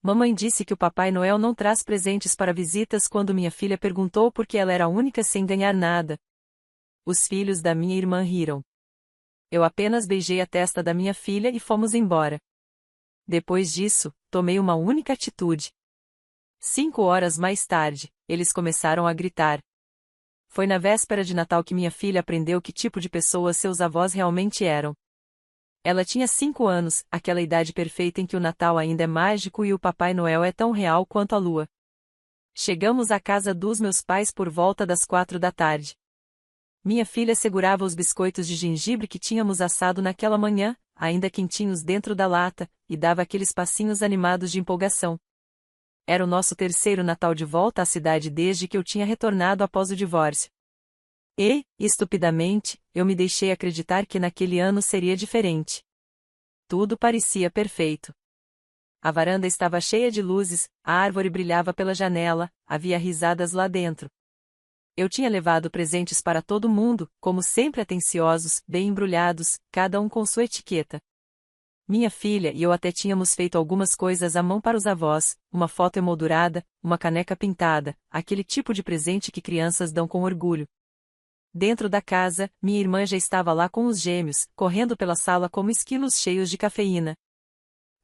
Mamãe disse que o Papai Noel não traz presentes para visitas quando minha filha perguntou por que ela era a única sem ganhar nada. Os filhos da minha irmã riram. Eu apenas beijei a testa da minha filha e fomos embora. Depois disso, tomei uma única atitude. 5 horas mais tarde, eles começaram a gritar. Foi na véspera de Natal que minha filha aprendeu que tipo de pessoas seus avós realmente eram. Ela tinha 5 anos, aquela idade perfeita em que o Natal ainda é mágico e o Papai Noel é tão real quanto a lua. Chegamos à casa dos meus pais por volta das 4 da tarde. Minha filha segurava os biscoitos de gengibre que tínhamos assado naquela manhã, ainda quentinhos dentro da lata, e dava aqueles passinhos animados de empolgação. Era o nosso terceiro Natal de volta à cidade desde que eu tinha retornado após o divórcio. E, estupidamente, eu me deixei acreditar que naquele ano seria diferente. Tudo parecia perfeito. A varanda estava cheia de luzes, a árvore brilhava pela janela, havia risadas lá dentro. Eu tinha levado presentes para todo mundo, como sempre atenciosos, bem embrulhados, cada um com sua etiqueta. Minha filha e eu até tínhamos feito algumas coisas à mão para os avós, uma foto emoldurada, uma caneca pintada, aquele tipo de presente que crianças dão com orgulho. Dentro da casa, minha irmã já estava lá com os gêmeos, correndo pela sala como esquilos cheios de cafeína.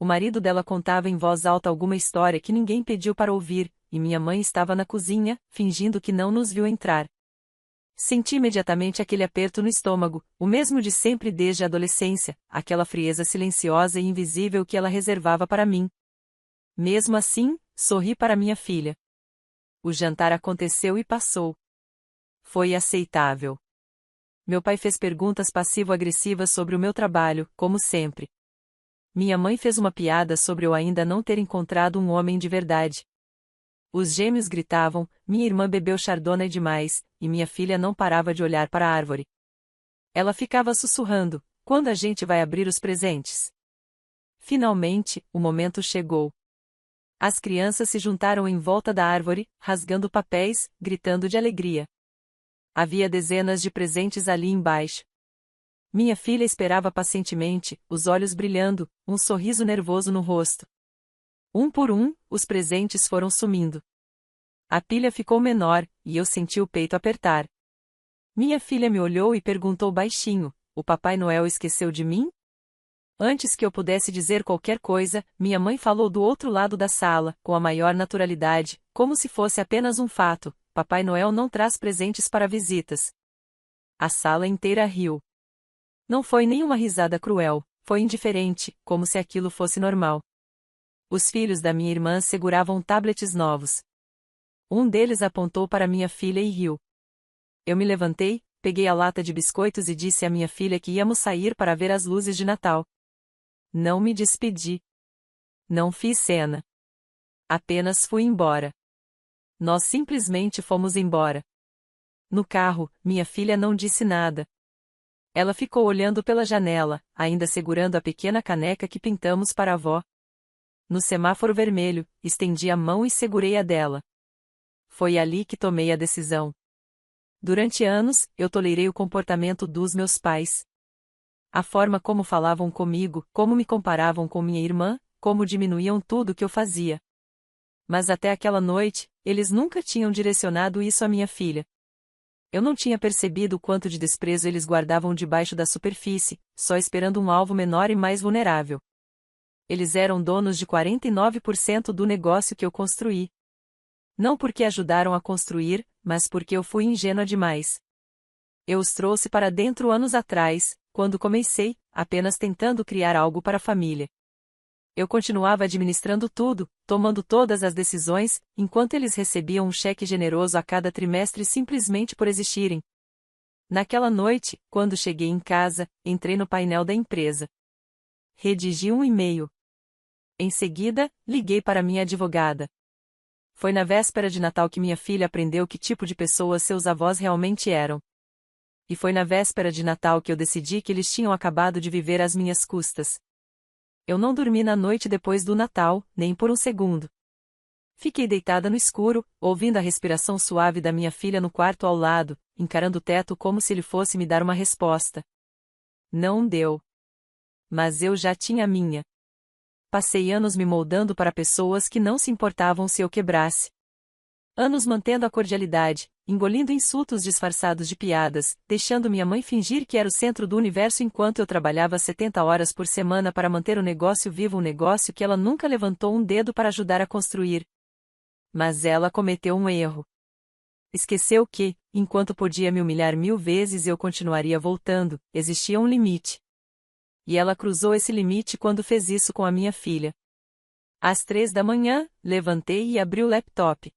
O marido dela contava em voz alta alguma história que ninguém pediu para ouvir, e minha mãe estava na cozinha, fingindo que não nos viu entrar. Senti imediatamente aquele aperto no estômago, o mesmo de sempre desde a adolescência, aquela frieza silenciosa e invisível que ela reservava para mim. Mesmo assim, sorri para minha filha. O jantar aconteceu e passou. Foi aceitável. Meu pai fez perguntas passivo-agressivas sobre o meu trabalho, como sempre. Minha mãe fez uma piada sobre eu ainda não ter encontrado um homem de verdade. Os gêmeos gritavam, minha irmã bebeu chardonnay demais, e minha filha não parava de olhar para a árvore. Ela ficava sussurrando, quando a gente vai abrir os presentes? Finalmente, o momento chegou. As crianças se juntaram em volta da árvore, rasgando papéis, gritando de alegria. Havia dezenas de presentes ali embaixo. Minha filha esperava pacientemente, os olhos brilhando, um sorriso nervoso no rosto. Um por um, os presentes foram sumindo. A pilha ficou menor, e eu senti o peito apertar. Minha filha me olhou e perguntou baixinho, o Papai Noel esqueceu de mim? Antes que eu pudesse dizer qualquer coisa, minha mãe falou do outro lado da sala, com a maior naturalidade, como se fosse apenas um fato: Papai Noel não traz presentes para visitas. A sala inteira riu. Não foi nenhuma risada cruel, foi indiferente, como se aquilo fosse normal. Os filhos da minha irmã seguravam tablets novos. Um deles apontou para minha filha e riu. Eu me levantei, peguei a lata de biscoitos e disse à minha filha que íamos sair para ver as luzes de Natal. Não me despedi. Não fiz cena. Apenas fui embora. Nós simplesmente fomos embora. No carro, minha filha não disse nada. Ela ficou olhando pela janela, ainda segurando a pequena caneca que pintamos para a avó. No semáforo vermelho, estendi a mão e segurei a dela. Foi ali que tomei a decisão. Durante anos, eu tolerei o comportamento dos meus pais. A forma como falavam comigo, como me comparavam com minha irmã, como diminuíam tudo que eu fazia. Mas até aquela noite, eles nunca tinham direcionado isso à minha filha. Eu não tinha percebido o quanto de desprezo eles guardavam debaixo da superfície, só esperando um alvo menor e mais vulnerável. Eles eram donos de 49% do negócio que eu construí. Não porque ajudaram a construir, mas porque eu fui ingênua demais. Eu os trouxe para dentro anos atrás, quando comecei, apenas tentando criar algo para a família. Eu continuava administrando tudo, tomando todas as decisões, enquanto eles recebiam um cheque generoso a cada trimestre simplesmente por existirem. Naquela noite, quando cheguei em casa, entrei no painel da empresa. Redigi um e-mail. Em seguida, liguei para minha advogada. Foi na véspera de Natal que minha filha aprendeu que tipo de pessoas seus avós realmente eram. E foi na véspera de Natal que eu decidi que eles tinham acabado de viver às minhas custas. Eu não dormi na noite depois do Natal, nem por um segundo. Fiquei deitada no escuro, ouvindo a respiração suave da minha filha no quarto ao lado, encarando o teto como se ele fosse me dar uma resposta. Não deu. Mas eu já tinha a minha. passei anos me moldando para pessoas que não se importavam se eu quebrasse. Anos mantendo a cordialidade, engolindo insultos disfarçados de piadas, deixando minha mãe fingir que era o centro do universo enquanto eu trabalhava 70 horas por semana para manter o negócio vivo, um negócio que ela nunca levantou um dedo para ajudar a construir. Mas ela cometeu um erro. Esqueceu que, enquanto podia me humilhar 1000 vezes eu continuaria voltando, existia um limite. E ela cruzou esse limite quando fez isso com a minha filha. Às 3 da manhã, levantei e abri o laptop.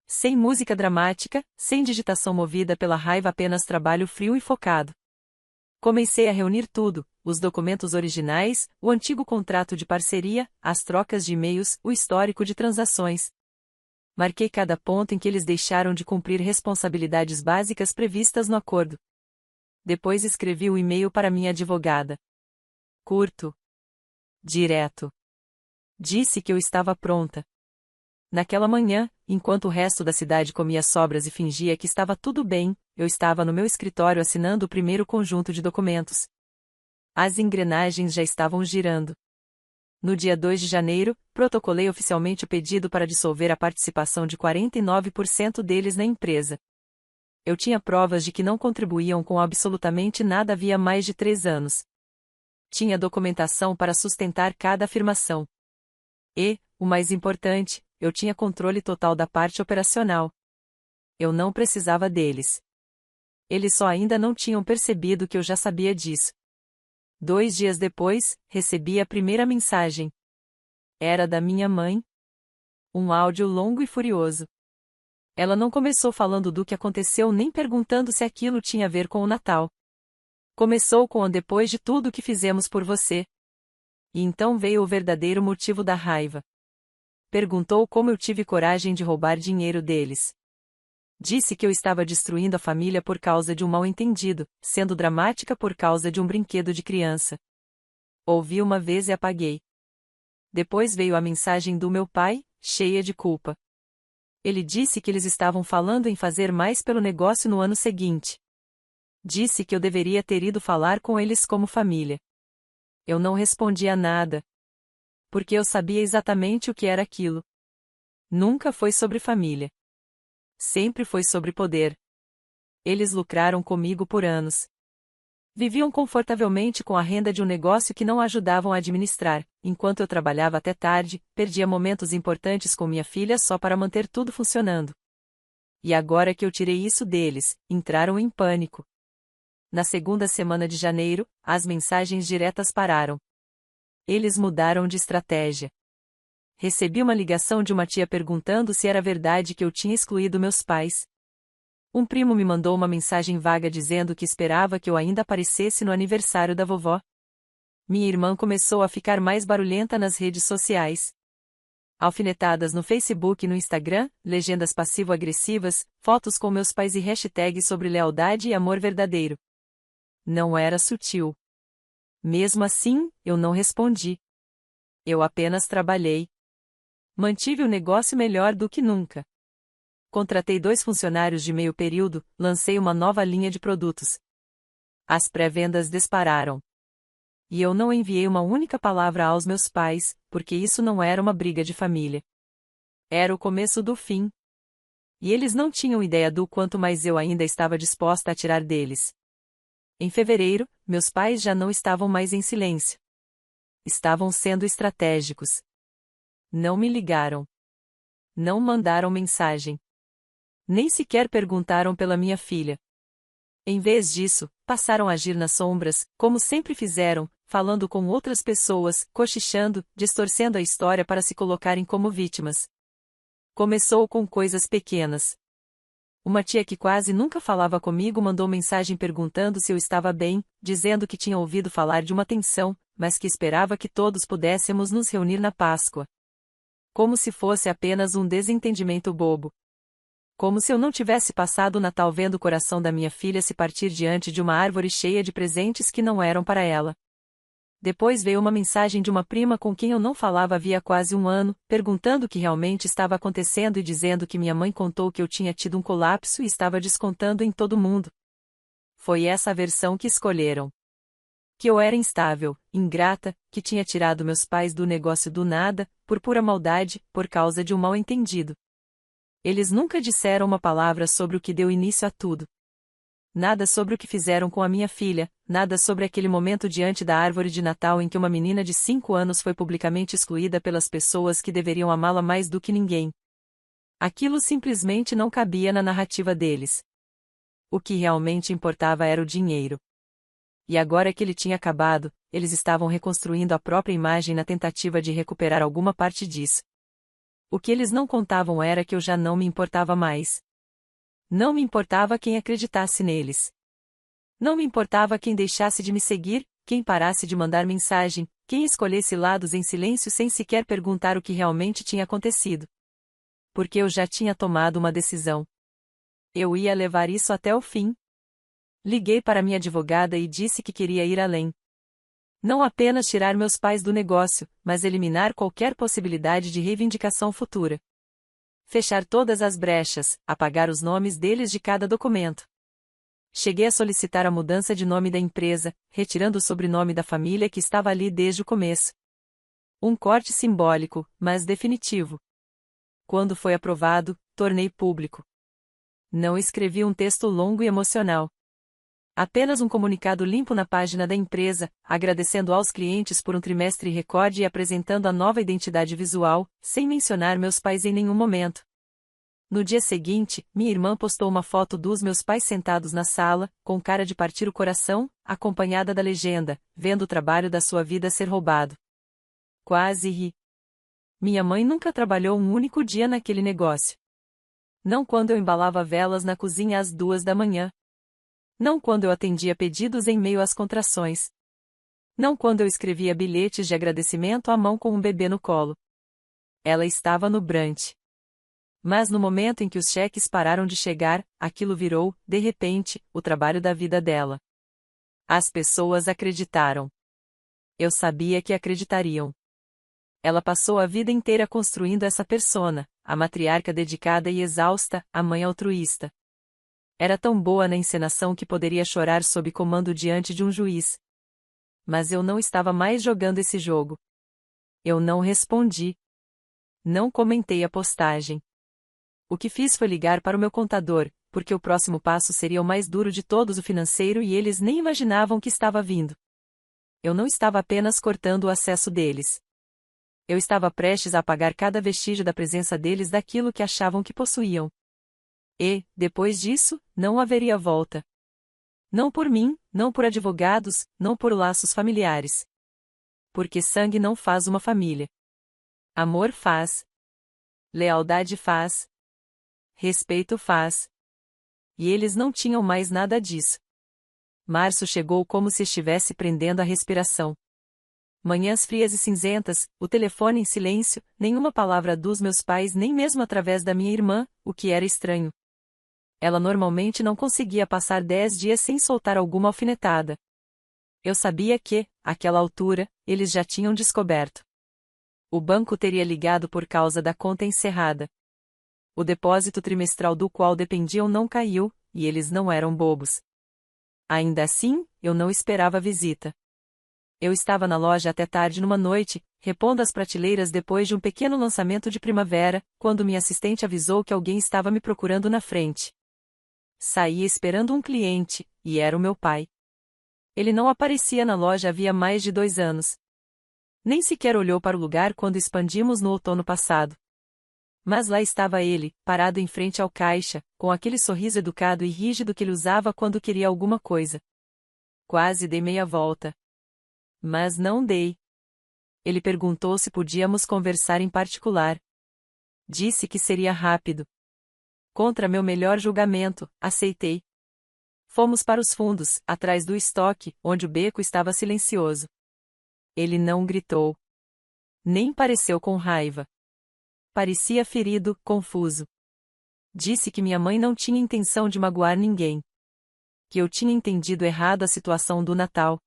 Sem música dramática, sem digitação movida pela raiva, apenas trabalho frio e focado. Comecei a reunir tudo, os documentos originais, o antigo contrato de parceria, as trocas de e-mails, o histórico de transações. Marquei cada ponto em que eles deixaram de cumprir responsabilidades básicas previstas no acordo. Depois escrevi o e-mail para minha advogada. Curto. Direto. Disse que eu estava pronta. Naquela manhã, enquanto o resto da cidade comia sobras e fingia que estava tudo bem, eu estava no meu escritório assinando o primeiro conjunto de documentos. As engrenagens já estavam girando. No dia 2 de janeiro, protocolei oficialmente o pedido para dissolver a participação de 49% deles na empresa. Eu tinha provas de que não contribuíam com absolutamente nada havia mais de 3 anos. Tinha documentação para sustentar cada afirmação. E, o mais importante, eu tinha controle total da parte operacional. Eu não precisava deles. Eles só ainda não tinham percebido que eu já sabia disso. 2 dias depois, recebi a primeira mensagem. Era da minha mãe. Um áudio longo e furioso. Ela não começou falando do que aconteceu nem perguntando se aquilo tinha a ver com o Natal. Começou com o depois de tudo que fizemos por você. E então veio o verdadeiro motivo da raiva. Perguntou como eu tive coragem de roubar dinheiro deles. Disse que eu estava destruindo a família por causa de um mal-entendido, sendo dramática por causa de um brinquedo de criança. Ouvi uma vez e apaguei. Depois veio a mensagem do meu pai, cheia de culpa. Ele disse que eles estavam falando em fazer mais pelo negócio no ano seguinte. Disse que eu deveria ter ido falar com eles como família. Eu não respondia nada. Porque eu sabia exatamente o que era aquilo. Nunca foi sobre família. Sempre foi sobre poder. Eles lucraram comigo por anos. Viviam confortavelmente com a renda de um negócio que não ajudavam a administrar, enquanto eu trabalhava até tarde, perdia momentos importantes com minha filha só para manter tudo funcionando. E agora que eu tirei isso deles, entraram em pânico. Na segunda semana de janeiro, as mensagens diretas pararam. Eles mudaram de estratégia. Recebi uma ligação de uma tia perguntando se era verdade que eu tinha excluído meus pais. Um primo me mandou uma mensagem vaga dizendo que esperava que eu ainda aparecesse no aniversário da vovó. Minha irmã começou a ficar mais barulhenta nas redes sociais. Alfinetadas no Facebook e no Instagram, legendas passivo-agressivas, fotos com meus pais e hashtags sobre lealdade e amor verdadeiro. Não era sutil. Mesmo assim, eu não respondi. Eu apenas trabalhei. Mantive o negócio melhor do que nunca. Contratei 2 funcionários de meio período, lancei uma nova linha de produtos. As pré-vendas dispararam. E eu não enviei uma única palavra aos meus pais, porque isso não era uma briga de família. Era o começo do fim. E eles não tinham ideia do quanto mais eu ainda estava disposta a tirar deles. Em fevereiro, meus pais já não estavam mais em silêncio. Estavam sendo estratégicos. Não me ligaram. Não mandaram mensagem. Nem sequer perguntaram pela minha filha. Em vez disso, passaram a agir nas sombras, como sempre fizeram, falando com outras pessoas, cochichando, distorcendo a história para se colocarem como vítimas. Começou com coisas pequenas. Uma tia que quase nunca falava comigo mandou mensagem perguntando se eu estava bem, dizendo que tinha ouvido falar de uma tensão, mas que esperava que todos pudéssemos nos reunir na Páscoa. Como se fosse apenas um desentendimento bobo. Como se eu não tivesse passado o Natal vendo o coração da minha filha se partir diante de uma árvore cheia de presentes que não eram para ela. Depois veio uma mensagem de uma prima com quem eu não falava havia quase um ano, perguntando o que realmente estava acontecendo e dizendo que minha mãe contou que eu tinha tido um colapso e estava descontando em todo mundo. Foi essa a versão que escolheram. Que eu era instável, ingrata, que tinha tirado meus pais do negócio do nada, por pura maldade, por causa de um mal-entendido. Eles nunca disseram uma palavra sobre o que deu início a tudo. Nada sobre o que fizeram com a minha filha, nada sobre aquele momento diante da árvore de Natal em que uma menina de 5 anos foi publicamente excluída pelas pessoas que deveriam amá-la mais do que ninguém. Aquilo simplesmente não cabia na narrativa deles. O que realmente importava era o dinheiro. E agora que ele tinha acabado, eles estavam reconstruindo a própria imagem na tentativa de recuperar alguma parte disso. O que eles não contavam era que eu já não me importava mais. Não me importava quem acreditasse neles. Não me importava quem deixasse de me seguir, quem parasse de mandar mensagem, quem escolhesse lados em silêncio sem sequer perguntar o que realmente tinha acontecido. Porque eu já tinha tomado uma decisão. Eu ia levar isso até o fim. Liguei para minha advogada e disse que queria ir além. Não apenas tirar meus pais do negócio, mas eliminar qualquer possibilidade de reivindicação futura. Fechar todas as brechas, apagar os nomes deles de cada documento. Cheguei a solicitar a mudança de nome da empresa, retirando o sobrenome da família que estava ali desde o começo. Um corte simbólico, mas definitivo. Quando foi aprovado, tornei público. Não escrevi um texto longo e emocional. Apenas um comunicado limpo na página da empresa, agradecendo aos clientes por um trimestre recorde e apresentando a nova identidade visual, sem mencionar meus pais em nenhum momento. No dia seguinte, minha irmã postou uma foto dos meus pais sentados na sala, com cara de partir o coração, acompanhada da legenda, vendo o trabalho da sua vida ser roubado. Quase ri. Minha mãe nunca trabalhou um único dia naquele negócio. Não quando eu embalava velas na cozinha às 2 da manhã. Não quando eu atendia pedidos em meio às contrações. Não quando eu escrevia bilhetes de agradecimento à mão com um bebê no colo. Ela estava no Brant. Mas no momento em que os cheques pararam de chegar, aquilo virou, de repente, o trabalho da vida dela. As pessoas acreditaram. Eu sabia que acreditariam. Ela passou a vida inteira construindo essa persona, a matriarca dedicada e exausta, a mãe altruísta. Era tão boa na encenação que poderia chorar sob comando diante de um juiz. Mas eu não estava mais jogando esse jogo. Eu não respondi. Não comentei a postagem. O que fiz foi ligar para o meu contador, porque o próximo passo seria o mais duro de todos, o financeiro, e eles nem imaginavam que estava vindo. Eu não estava apenas cortando o acesso deles. Eu estava prestes a apagar cada vestígio da presença deles daquilo que achavam que possuíam. E, depois disso, não haveria volta. Não por mim, não por advogados, não por laços familiares. Porque sangue não faz uma família. Amor faz. Lealdade faz. Respeito faz. E eles não tinham mais nada disso. Março chegou como se estivesse prendendo a respiração. Manhãs frias e cinzentas, o telefone em silêncio, nenhuma palavra dos meus pais, nem mesmo através da minha irmã, o que era estranho. Ela normalmente não conseguia passar 10 dias sem soltar alguma alfinetada. Eu sabia que, àquela altura, eles já tinham descoberto. O banco teria ligado por causa da conta encerrada. O depósito trimestral do qual dependiam não caiu, e eles não eram bobos. Ainda assim, eu não esperava a visita. Eu estava na loja até tarde numa noite, repondo as prateleiras depois de um pequeno lançamento de primavera, quando minha assistente avisou que alguém estava me procurando na frente. Saí esperando um cliente, e era o meu pai. Ele não aparecia na loja havia mais de 2 anos. Nem sequer olhou para o lugar quando expandimos no outono passado. Mas lá estava ele, parado em frente ao caixa, com aquele sorriso educado e rígido que ele usava quando queria alguma coisa. Quase dei meia volta. Mas não dei. Ele perguntou se podíamos conversar em particular. Disse que seria rápido. Contra meu melhor julgamento, aceitei. Fomos para os fundos, atrás do estoque, onde o beco estava silencioso. Ele não gritou. Nem pareceu com raiva. Parecia ferido, confuso. Disse que minha mãe não tinha intenção de magoar ninguém. Que eu tinha entendido errado a situação do Natal.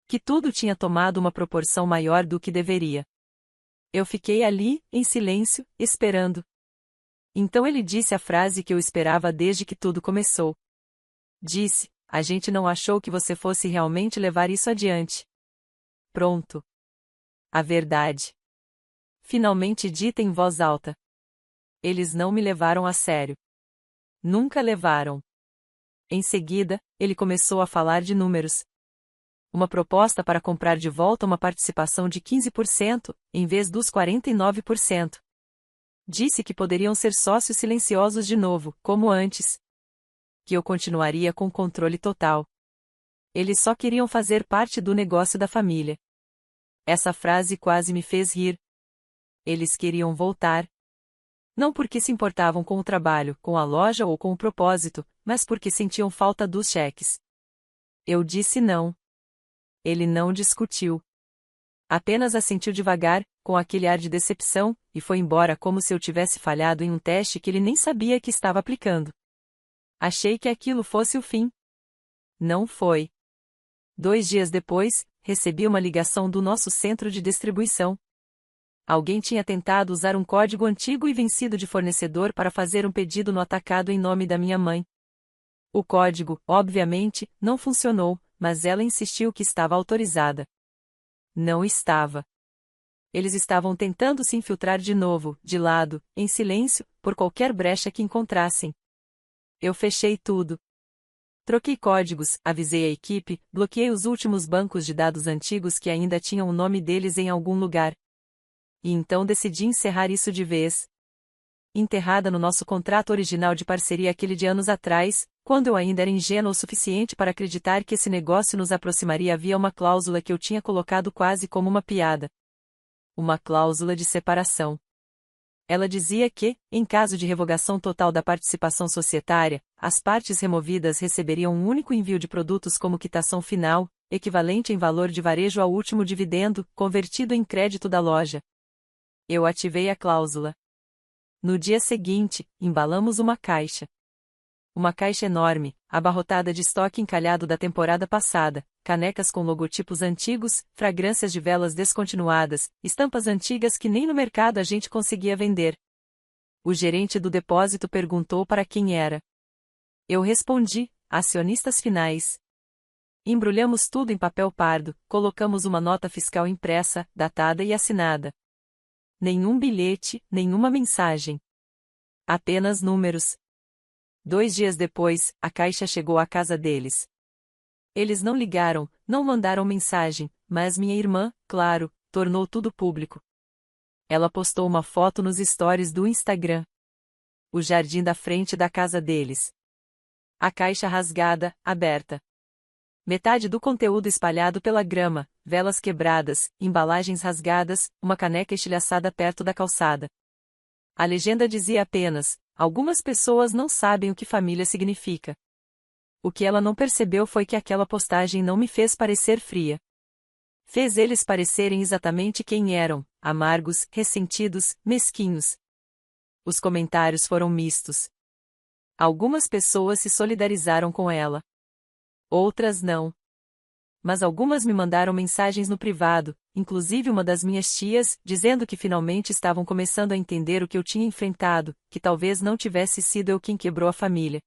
Que tudo tinha tomado uma proporção maior do que deveria. Eu fiquei ali, em silêncio, esperando. Então ele disse a frase que eu esperava desde que tudo começou. Disse: A gente não achou que você fosse realmente levar isso adiante. Pronto. A verdade. Finalmente dita em voz alta. Eles não me levaram a sério. Nunca levaram. Em seguida, ele começou a falar de números. Uma proposta para comprar de volta uma participação de 15%, em vez dos 49%. Disse que poderiam ser sócios silenciosos de novo, como antes. Que eu continuaria com controle total. Eles só queriam fazer parte do negócio da família. Essa frase quase me fez rir. Eles queriam voltar. Não porque se importavam com o trabalho, com a loja ou com o propósito, mas porque sentiam falta dos cheques. Eu disse não. Ele não discutiu. Apenas assentiu devagar, com aquele ar de decepção, e foi embora como se eu tivesse falhado em um teste que ele nem sabia que estava aplicando. Achei que aquilo fosse o fim. Não foi. 2 dias depois, recebi uma ligação do nosso centro de distribuição. Alguém tinha tentado usar um código antigo e vencido de fornecedor para fazer um pedido no atacado em nome da minha mãe. O código, obviamente, não funcionou, mas ela insistiu que estava autorizada. Não estava. Eles estavam tentando se infiltrar de novo, de lado, em silêncio, por qualquer brecha que encontrassem. Eu fechei tudo. Troquei códigos, avisei a equipe, bloqueei os últimos bancos de dados antigos que ainda tinham o nome deles em algum lugar. E então decidi encerrar isso de vez. Enterrada no nosso contrato original de parceria aquele de anos atrás, quando eu ainda era ingênua o suficiente para acreditar que esse negócio nos aproximaria, havia uma cláusula que eu tinha colocado quase como uma piada. Uma cláusula de separação. Ela dizia que, em caso de revogação total da participação societária, as partes removidas receberiam um único envio de produtos como quitação final, equivalente em valor de varejo ao último dividendo, convertido em crédito da loja. Eu ativei a cláusula. No dia seguinte, embalamos uma caixa. Uma caixa enorme, abarrotada de estoque encalhado da temporada passada, canecas com logotipos antigos, fragrâncias de velas descontinuadas, estampas antigas que nem no mercado a gente conseguia vender. O gerente do depósito perguntou para quem era. Eu respondi, acionistas finais. Embrulhamos tudo em papel pardo, colocamos uma nota fiscal impressa, datada e assinada. Nenhum bilhete, nenhuma mensagem. Apenas números. 2 dias depois, a caixa chegou à casa deles. Eles não ligaram, não mandaram mensagem, mas minha irmã, claro, tornou tudo público. Ela postou uma foto nos stories do Instagram. O jardim da frente da casa deles. A caixa rasgada, aberta. Metade do conteúdo espalhado pela grama, velas quebradas, embalagens rasgadas, uma caneca estilhaçada perto da calçada. A legenda dizia apenas: algumas pessoas não sabem o que família significa. O que ela não percebeu foi que aquela postagem não me fez parecer fria. Fez eles parecerem exatamente quem eram: amargos, ressentidos, mesquinhos. Os comentários foram mistos. Algumas pessoas se solidarizaram com ela. Outras não. Mas algumas me mandaram mensagens no privado, inclusive uma das minhas tias, dizendo que finalmente estavam começando a entender o que eu tinha enfrentado, que talvez não tivesse sido eu quem quebrou a família.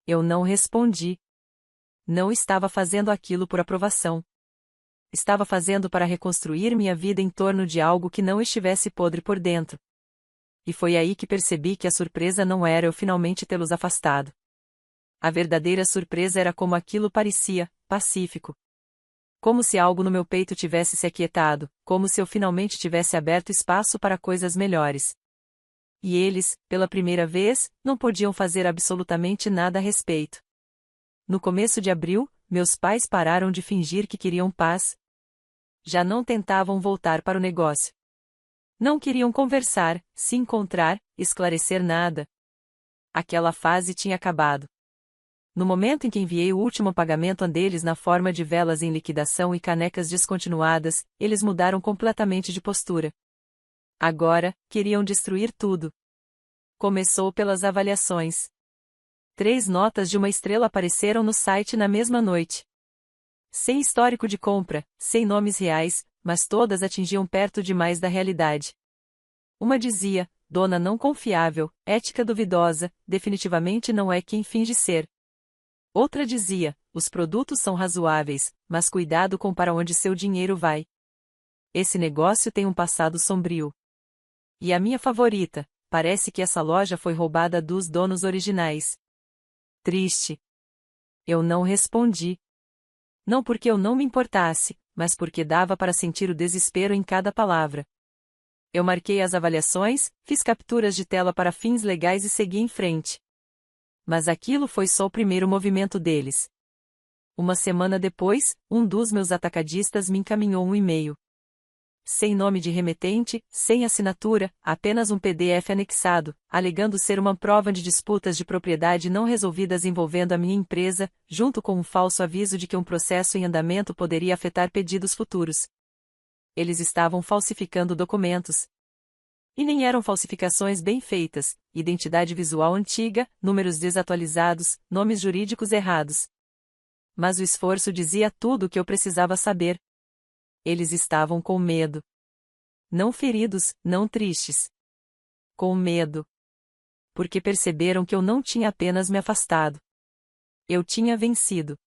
Eu não respondi. Não estava fazendo aquilo por aprovação. Estava fazendo para reconstruir minha vida em torno de algo que não estivesse podre por dentro. E foi aí que percebi que a surpresa não era eu finalmente tê-los afastado. A verdadeira surpresa era como aquilo parecia, pacífico. Como se algo no meu peito tivesse se aquietado, como se eu finalmente tivesse aberto espaço para coisas melhores. E eles, pela primeira vez, não podiam fazer absolutamente nada a respeito. No começo de abril, meus pais pararam de fingir que queriam paz. Já não tentavam voltar para o negócio. Não queriam conversar, se encontrar, esclarecer nada. Aquela fase tinha acabado. No momento em que enviei o último pagamento a deles na forma de velas em liquidação e canecas descontinuadas, eles mudaram completamente de postura. Agora, queriam destruir tudo. Começou pelas avaliações. 3 notas de 1 estrela apareceram no site na mesma noite. Sem histórico de compra, sem nomes reais, mas todas atingiam perto demais da realidade. Uma dizia: dona não confiável, ética duvidosa, definitivamente não é quem finge ser. Outra dizia: os produtos são razoáveis, mas cuidado com para onde seu dinheiro vai. Esse negócio tem um passado sombrio. E a minha favorita: parece que essa loja foi roubada dos donos originais. Triste. Eu não respondi. Não porque eu não me importasse, mas porque dava para sentir o desespero em cada palavra. Eu marquei as avaliações, fiz capturas de tela para fins legais e segui em frente. Mas aquilo foi só o primeiro movimento deles. Uma semana depois, um dos meus atacadistas me encaminhou um e-mail. Sem nome de remetente, sem assinatura, apenas um PDF anexado, alegando ser uma prova de disputas de propriedade não resolvidas envolvendo a minha empresa, junto com um falso aviso de que um processo em andamento poderia afetar pedidos futuros. Eles estavam falsificando documentos. E nem eram falsificações bem feitas: identidade visual antiga, números desatualizados, nomes jurídicos errados. Mas o esforço dizia tudo o que eu precisava saber. Eles estavam com medo. Não feridos, não tristes. Com medo. Porque perceberam que eu não tinha apenas me afastado. Eu tinha vencido.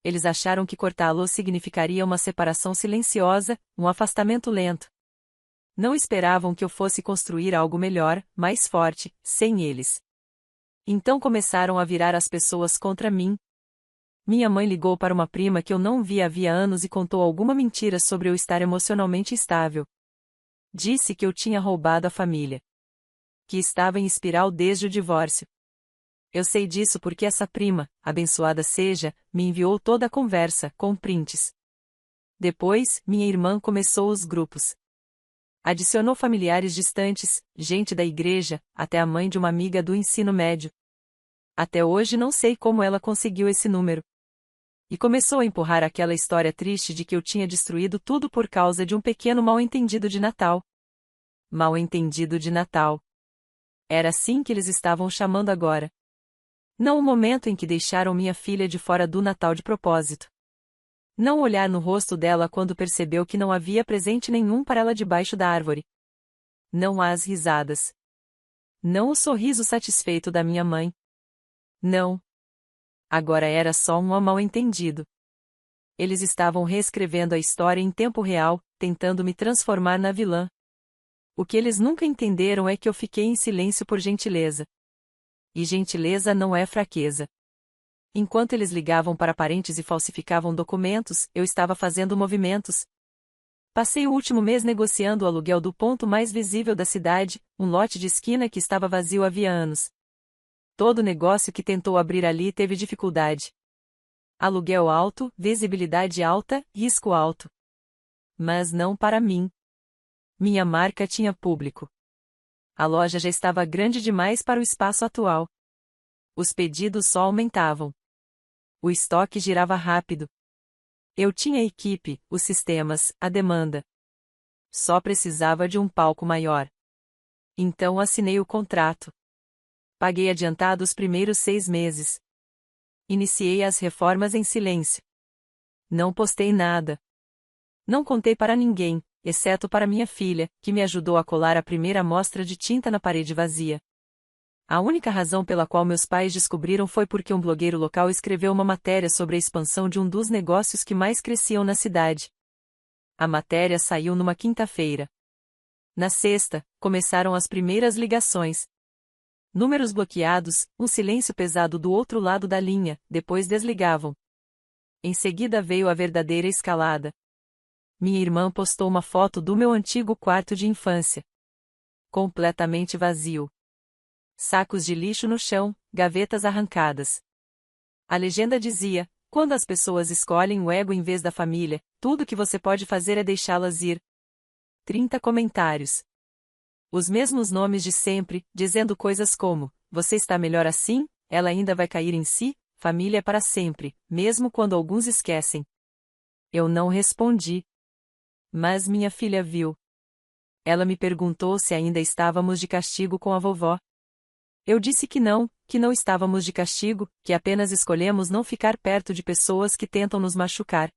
Eles acharam que cortá-lo significaria uma separação silenciosa, um afastamento lento. Não esperavam que eu fosse construir algo melhor, mais forte, sem eles. Então começaram a virar as pessoas contra mim. Minha mãe ligou para uma prima que eu não via havia anos e contou alguma mentira sobre eu estar emocionalmente estável. Disse que eu tinha roubado a família. Que estava em espiral desde o divórcio. Eu sei disso porque essa prima, abençoada seja, me enviou toda a conversa, com prints. Depois, minha irmã começou os grupos. Adicionou familiares distantes, gente da igreja, até a mãe de uma amiga do ensino médio. Até hoje não sei como ela conseguiu esse número. E começou a empurrar aquela história triste de que eu tinha destruído tudo por causa de um pequeno mal-entendido de Natal. Mal-entendido de Natal. Era assim que eles estavam chamando agora. Não o momento em que deixaram minha filha de fora do Natal de propósito. Não olhar no rosto dela quando percebeu que não havia presente nenhum para ela debaixo da árvore. Não as risadas. Não o sorriso satisfeito da minha mãe. Não. Agora era só um mal-entendido. Eles estavam reescrevendo a história em tempo real, tentando me transformar na vilã. O que eles nunca entenderam é que eu fiquei em silêncio por gentileza. E gentileza não é fraqueza. Enquanto eles ligavam para parentes e falsificavam documentos, eu estava fazendo movimentos. Passei o último mês negociando o aluguel do ponto mais visível da cidade, um lote de esquina que estava vazio havia anos. Todo negócio que tentou abrir ali teve dificuldade. Aluguel alto, visibilidade alta, risco alto. Mas não para mim. Minha marca tinha público. A loja já estava grande demais para o espaço atual. Os pedidos só aumentavam. O estoque girava rápido. Eu tinha a equipe, os sistemas, a demanda. Só precisava de um palco maior. Então assinei o contrato. Paguei adiantado os primeiros 6 meses. Iniciei as reformas em silêncio. Não postei nada. Não contei para ninguém, exceto para minha filha, que me ajudou a colar a primeira amostra de tinta na parede vazia. A única razão pela qual meus pais descobriram foi porque um blogueiro local escreveu uma matéria sobre a expansão de um dos negócios que mais cresciam na cidade. A matéria saiu numa quinta-feira. Na sexta, começaram as primeiras ligações. Números bloqueados, um silêncio pesado do outro lado da linha, depois desligavam. Em seguida veio a verdadeira escalada. Minha irmã postou uma foto do meu antigo quarto de infância. Completamente vazio. Sacos de lixo no chão, gavetas arrancadas. A legenda dizia: quando as pessoas escolhem o ego em vez da família, tudo que você pode fazer é deixá-las ir. 30 comentários. Os mesmos nomes de sempre, dizendo coisas como: você está melhor assim, ela ainda vai cair em si, família é para sempre, mesmo quando alguns esquecem. Eu não respondi. Mas minha filha viu. Ela me perguntou se ainda estávamos de castigo com a vovó. Eu disse que não estávamos de castigo, que apenas escolhemos não ficar perto de pessoas que tentam nos machucar.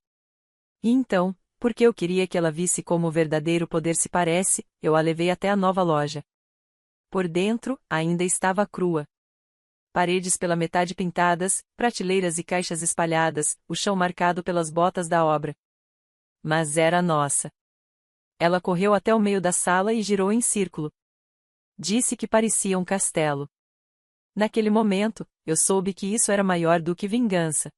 E então, porque eu queria que ela visse como o verdadeiro poder se parece, eu a levei até a nova loja. Por dentro, ainda estava crua. Paredes pela metade pintadas, prateleiras e caixas espalhadas, o chão marcado pelas botas da obra. Mas era nossa. Ela correu até o meio da sala e girou em círculo. Disse que parecia um castelo. Naquele momento, eu soube que isso era maior do que vingança.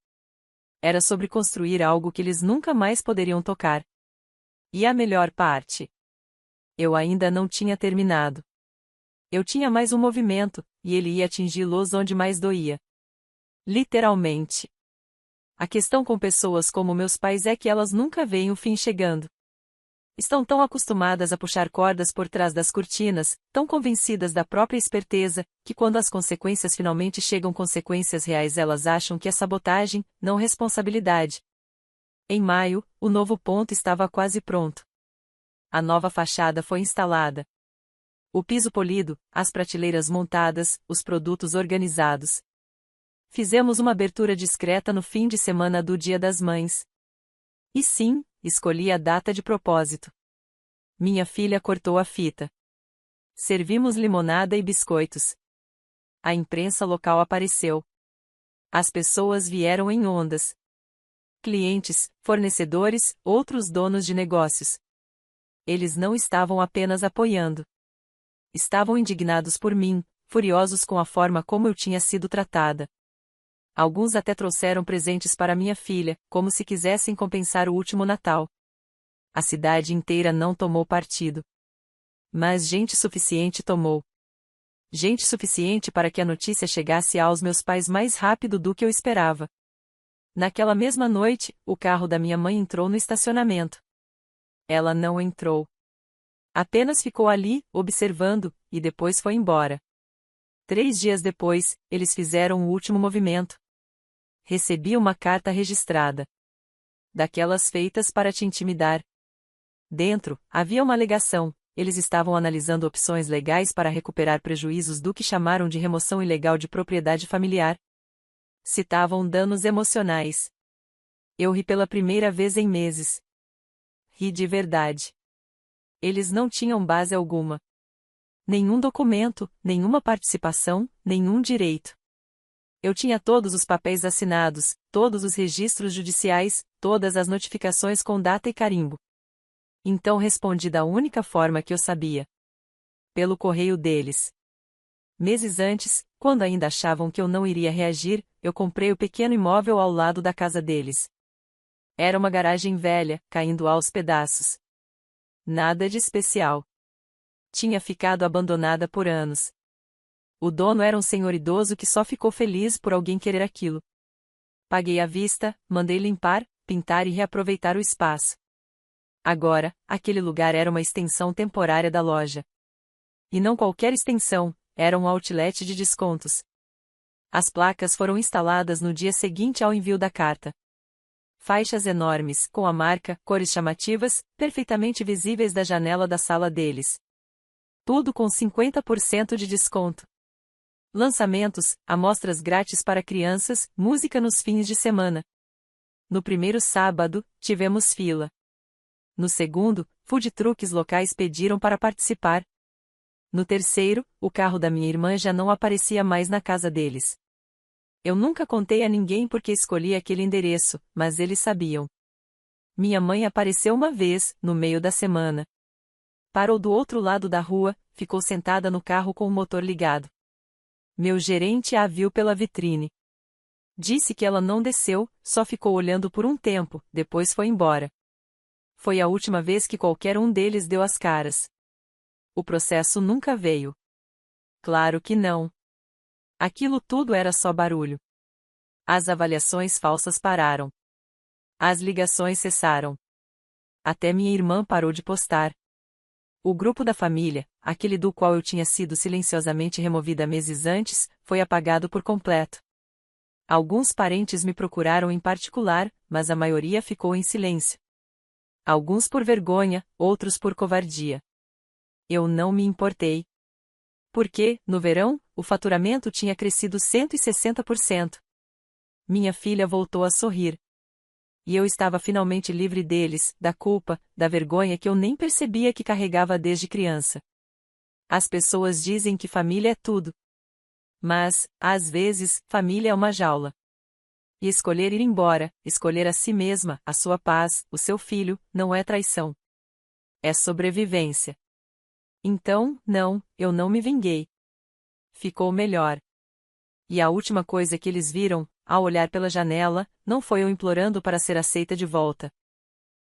Era sobre construir algo que eles nunca mais poderiam tocar. E a melhor parte? Eu ainda não tinha terminado. Eu tinha mais um movimento, e ele ia atingi-los onde mais doía. Literalmente. A questão com pessoas como meus pais é que elas nunca veem o fim chegando. Estão tão acostumadas a puxar cordas por trás das cortinas, tão convencidas da própria esperteza, que quando as consequências finalmente chegam, consequências reais, elas acham que é sabotagem, não responsabilidade. Em maio, o novo ponto estava quase pronto. A nova fachada foi instalada. O piso polido, as prateleiras montadas, os produtos organizados. Fizemos uma abertura discreta no fim de semana do Dia das Mães. E sim, escolhi a data de propósito. Minha filha cortou a fita. Servimos limonada e biscoitos. A imprensa local apareceu. As pessoas vieram em ondas. Clientes, fornecedores, outros donos de negócios. Eles não estavam apenas apoiando. Estavam indignados por mim, furiosos com a forma como eu tinha sido tratada. Alguns até trouxeram presentes para minha filha, como se quisessem compensar o último Natal. A cidade inteira não tomou partido. Mas gente suficiente tomou. Gente suficiente para que a notícia chegasse aos meus pais mais rápido do que eu esperava. Naquela mesma noite, o carro da minha mãe entrou no estacionamento. Ela não entrou. Apenas ficou ali, observando, e depois foi embora. 3 dias depois, eles fizeram o último movimento. Recebi uma carta registrada. Daquelas feitas para te intimidar. Dentro, havia uma alegação. Eles estavam analisando opções legais para recuperar prejuízos do que chamaram de remoção ilegal de propriedade familiar. Citavam danos emocionais. Eu ri pela primeira vez em meses. Ri de verdade. Eles não tinham base alguma. Nenhum documento, nenhuma participação, nenhum direito. Eu tinha todos os papéis assinados, todos os registros judiciais, todas as notificações com data e carimbo. Então respondi da única forma que eu sabia. Pelo correio deles. Meses antes, quando ainda achavam que eu não iria reagir, eu comprei o pequeno imóvel ao lado da casa deles. Era uma garagem velha, caindo aos pedaços. Nada de especial. Tinha ficado abandonada por anos. O dono era um senhor idoso que só ficou feliz por alguém querer aquilo. Paguei à vista, mandei limpar, pintar e reaproveitar o espaço. Agora, aquele lugar era uma extensão temporária da loja. E não qualquer extensão, era um outlet de descontos. As placas foram instaladas no dia seguinte ao envio da carta. Faixas enormes, com a marca, cores chamativas, perfeitamente visíveis da janela da sala deles. Tudo com 50% de desconto. Lançamentos, amostras grátis para crianças, música nos fins de semana. No primeiro sábado, tivemos fila. No segundo, food trucks locais pediram para participar. No terceiro, o carro da minha irmã já não aparecia mais na casa deles. Eu nunca contei a ninguém porque escolhi aquele endereço, mas eles sabiam. Minha mãe apareceu uma vez, no meio da semana. Parou do outro lado da rua, ficou sentada no carro com o motor ligado. Meu gerente a viu pela vitrine. Disse que ela não desceu, só ficou olhando por um tempo, depois foi embora. Foi a última vez que qualquer um deles deu as caras. O processo nunca veio. Claro que não. Aquilo tudo era só barulho. As avaliações falsas pararam. As ligações cessaram. Até minha irmã parou de postar. O grupo da família, aquele do qual eu tinha sido silenciosamente removida meses antes, foi apagado por completo. Alguns parentes me procuraram em particular, mas a maioria ficou em silêncio. Alguns por vergonha, outros por covardia. Eu não me importei. Porque, no verão, o faturamento tinha crescido 160%. Minha filha voltou a sorrir. E eu estava finalmente livre deles, da culpa, da vergonha que eu nem percebia que carregava desde criança. As pessoas dizem que família é tudo. Mas, às vezes, família é uma jaula. E escolher ir embora, escolher a si mesma, a sua paz, o seu filho, não é traição. É sobrevivência. Então, não, eu não me vinguei. Ficou melhor. E a última coisa que eles viram, ao olhar pela janela, não foi eu implorando para ser aceita de volta.